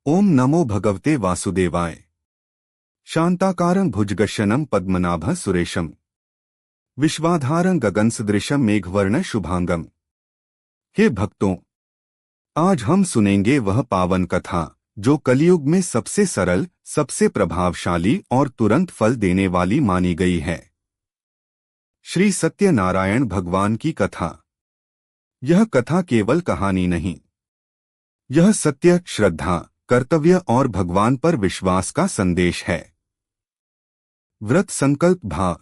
ओम नमो भगवते वासुदेवाय। शांताकारं भुजगशयनं पद्मनाभं सुरेशं विश्वाधारं गगनसदृशं मेघवर्ण शुभांगम। हे भक्तों, आज हम सुनेंगे वह पावन कथा जो कलयुग में सबसे सरल, सबसे प्रभावशाली और तुरंत फल देने वाली मानी गई है। श्री सत्यनारायण भगवान की कथा। यह कथा केवल कहानी नहीं, यह सत्य, श्रद्धा, कर्तव्य और भगवान पर विश्वास का संदेश है। व्रत संकल्प भा।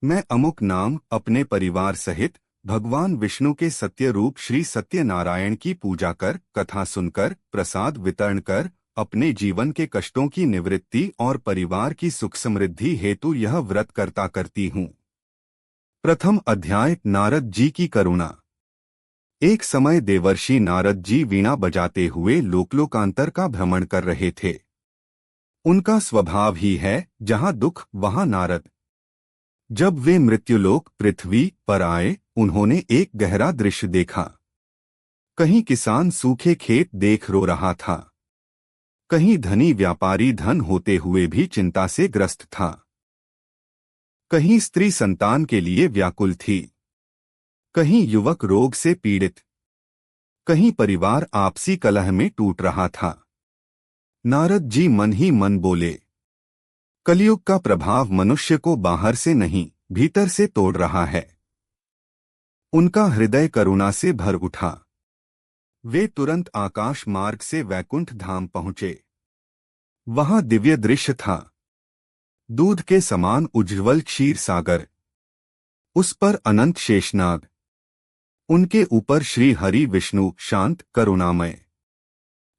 मैं अमुक नाम अपने परिवार सहित भगवान विष्णु के सत्य रूप श्री सत्यनारायण की पूजा कर, कथा सुनकर, प्रसाद वितरण कर अपने जीवन के कष्टों की निवृत्ति और परिवार की सुख समृद्धि हेतु यह व्रत करती हूँ। प्रथम अध्याय, नारद जी की करुणा। एक समय देवर्षि नारद जी वीणा बजाते हुए लोकलोकांतर का भ्रमण कर रहे थे। उनका स्वभाव ही है जहां दुख वहां नारद। जब वे मृत्युलोक पृथ्वी पर आए, उन्होंने एक गहरा दृश्य देखा। कहीं किसान सूखे खेत देख रो रहा था, कहीं धनी व्यापारी धन होते हुए भी चिंता से ग्रस्त था, कहीं स्त्री संतान के लिए व्याकुल थी, कहीं युवक रोग से पीड़ित, कहीं परिवार आपसी कलह में टूट रहा था। नारद जी मन ही मन बोले, कलयुग का प्रभाव मनुष्य को बाहर से नहीं, भीतर से तोड़ रहा है। उनका हृदय करुणा से भर उठा। वे तुरंत आकाश मार्ग से वैकुंठ धाम पहुंचे। वहां दिव्य दृश्य था। दूध के समान उज्ज्वल क्षीर सागर, उस पर अनंत शेषनाग, उनके ऊपर श्री हरि विष्णु शांत करुणामय,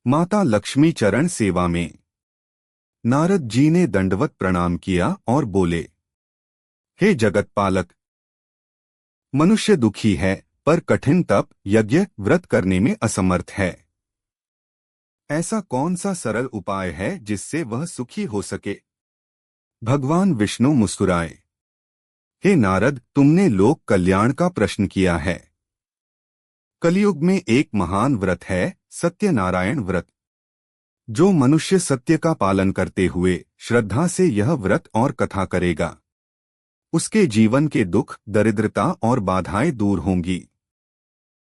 माता लक्ष्मी चरण सेवा में। नारद जी ने दंडवत प्रणाम किया और बोले, हे जगत पालक, मनुष्य दुखी है पर कठिन तप, यज्ञ, व्रत करने में असमर्थ है। ऐसा कौन सा सरल उपाय है जिससे वह सुखी हो सके? भगवान विष्णु मुस्कुराए, हे नारद, तुमने लोक कल्याण का प्रश्न किया है। कलयुग में एक महान व्रत है, सत्यनारायण व्रत। जो मनुष्य सत्य का पालन करते हुए श्रद्धा से यह व्रत और कथा करेगा, उसके जीवन के दुख, दरिद्रता और बाधाएं दूर होंगी।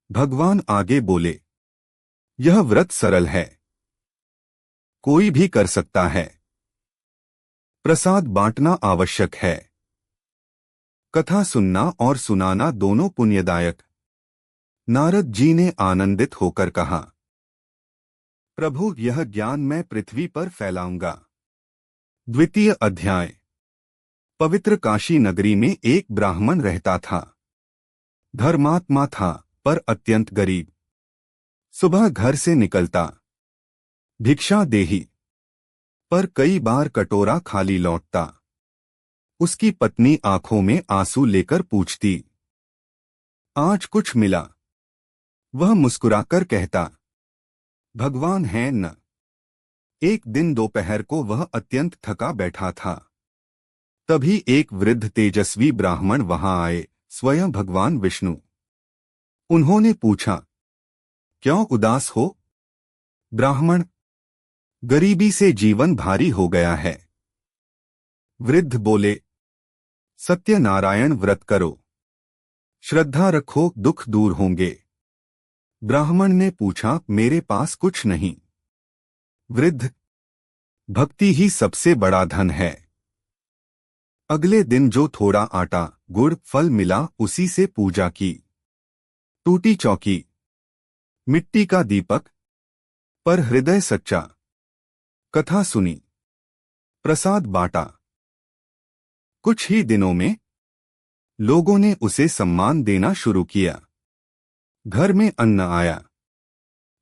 भगवान आगे बोले, यह व्रत सरल है, कोई भी कर सकता है। प्रसाद बांटना आवश्यक है, कथा सुनना और सुनाना दोनों पुण्यदायक। नारद जी ने आनंदित होकर कहा, प्रभु, यह ज्ञान मैं पृथ्वी पर फैलाऊंगा। द्वितीय अध्याय। पवित्र काशी नगरी में एक ब्राह्मण रहता था। धर्मात्मा था पर अत्यंत गरीब। सुबह घर से निकलता, भिक्षा देही, पर कई बार कटोरा खाली लौटता। उसकी पत्नी आंखों में आंसू लेकर पूछती, आज कुछ मिला? वह मुस्कुराकर कहता, भगवान है न। एक दिन दोपहर को वह अत्यंत थका बैठा था। तभी एक वृद्ध तेजस्वी ब्राह्मण वहां आए, स्वयं भगवान विष्णु। उन्होंने पूछा, क्यों उदास हो? ब्राह्मण, गरीबी से जीवन भारी हो गया है। वृद्ध बोले, सत्यनारायण व्रत करो, श्रद्धा रखो, दुख दूर होंगे। ब्राह्मण ने पूछा, मेरे पास कुछ नहीं। वृद्ध, भक्ति ही सबसे बड़ा धन है। अगले दिन जो थोड़ा आटा, गुड़, फल मिला, उसी से पूजा की। टूटी चौकी, मिट्टी का दीपक, पर हृदय सच्चा। कथा सुनी, प्रसाद बांटा। कुछ ही दिनों में लोगों ने उसे सम्मान देना शुरू किया। घर में अन्न आया,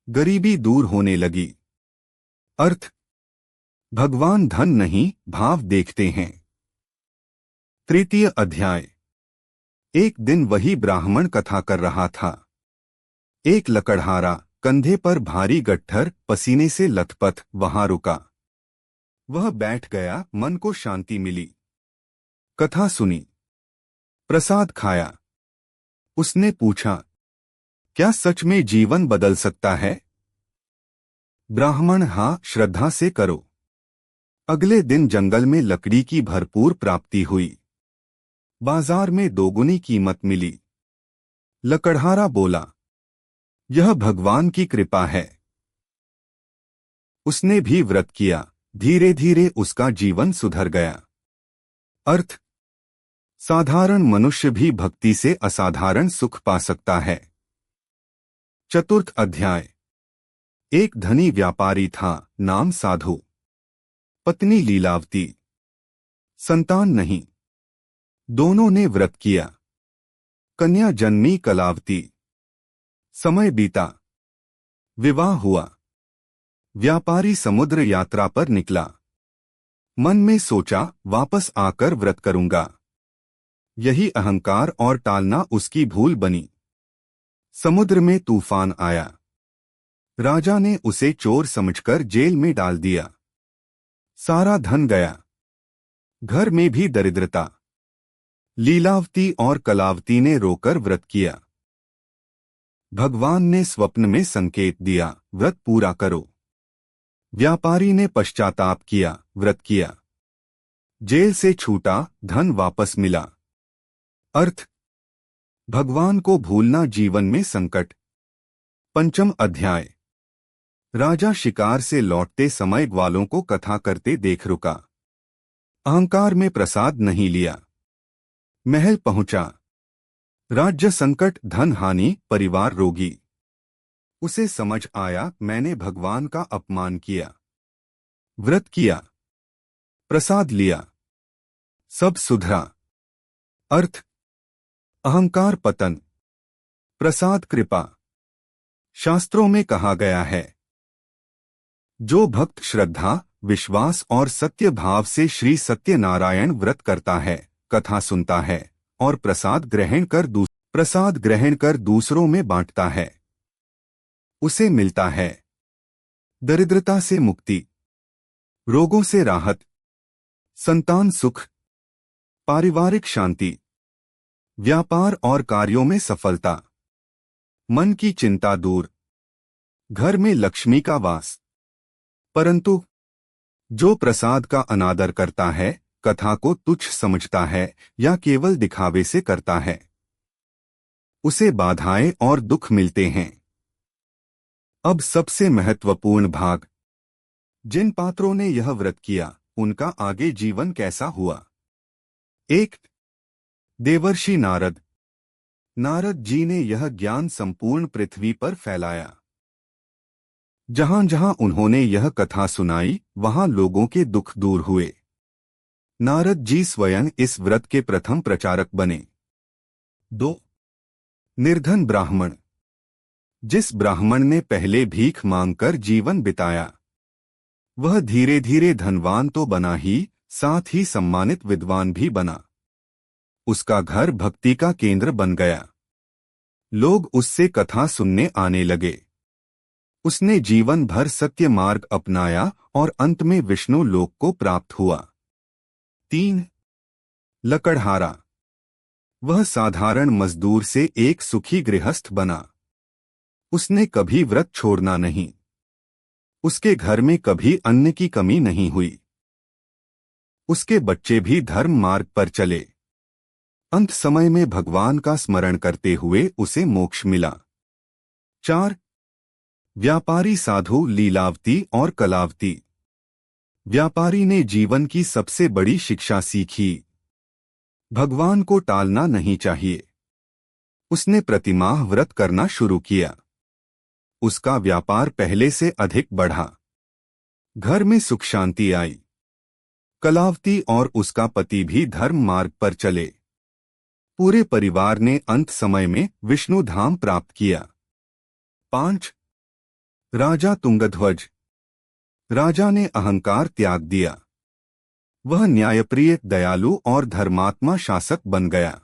गरीबी दूर होने लगी। अर्थ, भगवान धन नहीं, भाव देखते हैं। तृतीय अध्याय। एक दिन वही ब्राह्मण कथा कर रहा था। एक लकड़हारा, कंधे पर भारी गट्ठर, पसीने से लथपथ, वहां रुका। वह बैठ गया, मन को शांति मिली। कथा सुनी, प्रसाद खाया। उसने पूछा, क्या सच में जीवन बदल सकता है? ब्राह्मण हाँ, श्रद्धा से करो। अगले दिन जंगल में लकड़ी की भरपूर प्राप्ति हुई। बाजार में दोगुनी कीमत मिली। लकड़हारा बोला, यह भगवान की कृपा है। उसने भी व्रत किया। धीरे धीरे उसका जीवन सुधर गया। अर्थ, साधारण मनुष्य भी भक्ति से असाधारण सुख पा सकता है। चतुर्थ अध्याय। एक धनी व्यापारी था, नाम साधु। पत्नी लीलावती। संतान नहीं। दोनों ने व्रत किया। कन्या जन्मी कलावती। समय बीता। विवाह हुआ। व्यापारी समुद्र यात्रा पर निकला। मन में सोचा, वापस आकर व्रत करूंगा। यही अहंकार और टालना उसकी भूल बनी। समुद्र में तूफान आया। राजा ने उसे चोर समझकर जेल में डाल दिया। सारा धन गया। घर में भी दरिद्रता। लीलावती और कलावती ने रोकर व्रत किया। भगवान ने स्वप्न में संकेत दिया, व्रत पूरा करो। व्यापारी ने पश्चाताप किया, व्रत किया। जेल से छूटा, धन वापस मिला। अर्थ, भगवान को भूलना जीवन में संकट। पंचम अध्याय। राजा शिकार से लौटते समय ग्वालों को कथा करते देख रुका। अहंकार में प्रसाद नहीं लिया। महल पहुंचा। राज्य संकट, धन हानि, परिवार रोगी। उसे समझ आया, मैंने भगवान का अपमान किया। व्रत किया, प्रसाद लिया, सब सुधरा। अर्थ, अहंकार पतन, प्रसाद कृपा। शास्त्रों में कहा गया है, जो भक्त श्रद्धा, विश्वास और सत्य भाव से श्री सत्यनारायण व्रत करता है, कथा सुनता है और प्रसाद ग्रहण कर दूसरों में बांटता है, उसे मिलता है दरिद्रता से मुक्ति, रोगों से राहत, संतान सुख, पारिवारिक शांति, व्यापार और कार्यों में सफलता, मन की चिंता दूर, घर में लक्ष्मी का वास। परंतु जो प्रसाद का अनादर करता है, कथा को तुच्छ समझता है या केवल दिखावे से करता है, उसे बाधाएं और दुख मिलते हैं। अब सबसे महत्वपूर्ण भाग। जिन पात्रों ने यह व्रत किया, उनका आगे जीवन कैसा हुआ। 1. देवर्षि नारद। नारद जी ने यह ज्ञान संपूर्ण पृथ्वी पर फैलाया। जहां जहां उन्होंने यह कथा सुनाई, वहां लोगों के दुख दूर हुए। नारद जी स्वयं इस व्रत के प्रथम प्रचारक बने। 2. निर्धन ब्राह्मण। जिस ब्राह्मण ने पहले भीख मांगकर जीवन बिताया, वह धीरे धीरे धनवान तो बना ही, साथ ही सम्मानित विद्वान भी बना। उसका घर भक्ति का केंद्र बन गया। लोग उससे कथा सुनने आने लगे। उसने जीवन भर सत्य मार्ग अपनाया और अंत में विष्णु लोक को प्राप्त हुआ। 3. लकड़हारा। वह साधारण मजदूर से एक सुखी गृहस्थ बना। उसने कभी व्रत छोड़ना नहीं। उसके घर में कभी अन्न की कमी नहीं हुई। उसके बच्चे भी धर्म मार्ग पर चले। अंत समय में भगवान का स्मरण करते हुए उसे मोक्ष मिला। 4. व्यापारी साधु लीलावती और कलावती। व्यापारी ने जीवन की सबसे बड़ी शिक्षा सीखी। भगवान को टालना नहीं चाहिए। उसने प्रतिमाह व्रत करना शुरू किया। उसका व्यापार पहले से अधिक बढ़ा। घर में सुख शांति आई। कलावती और उसका पति भी धर्म मार्ग पर चले। पूरे परिवार ने अंत समय में विष्णु धाम प्राप्त किया। 5. राजा तुंगध्वज। राजा ने अहंकार त्याग दिया। वह न्यायप्रिय, दयालु और धर्मात्मा शासक बन गया।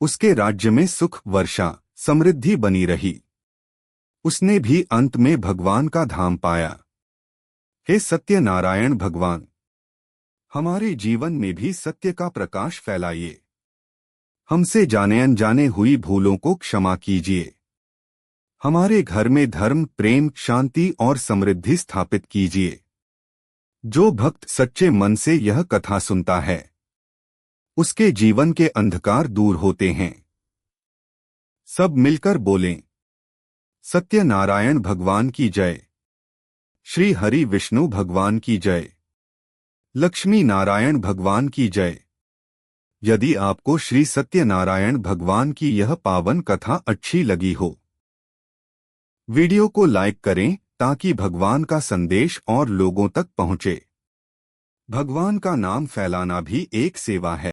उसके राज्य में सुख, वर्षा, समृद्धि बनी रही। उसने भी अंत में भगवान का धाम पाया। हे सत्यनारायण भगवान, हमारे जीवन में भी सत्य का प्रकाश फैलाइए। हमसे जाने अनजाने हुई भूलों को क्षमा कीजिए। हमारे घर में धर्म, प्रेम, शांति और समृद्धि स्थापित कीजिए। जो भक्त सच्चे मन से यह कथा सुनता है, उसके जीवन के अंधकार दूर होते हैं। सब मिलकर बोलें, सत्यनारायण भगवान की जय, श्री हरि विष्णु भगवान की जय, लक्ष्मी नारायण भगवान की जय। यदि आपको श्री सत्यनारायण भगवान की यह पावन कथा अच्छी लगी हो, वीडियो को लाइक करें ताकि भगवान का संदेश और लोगों तक पहुंचे। भगवान का नाम फैलाना भी एक सेवा है।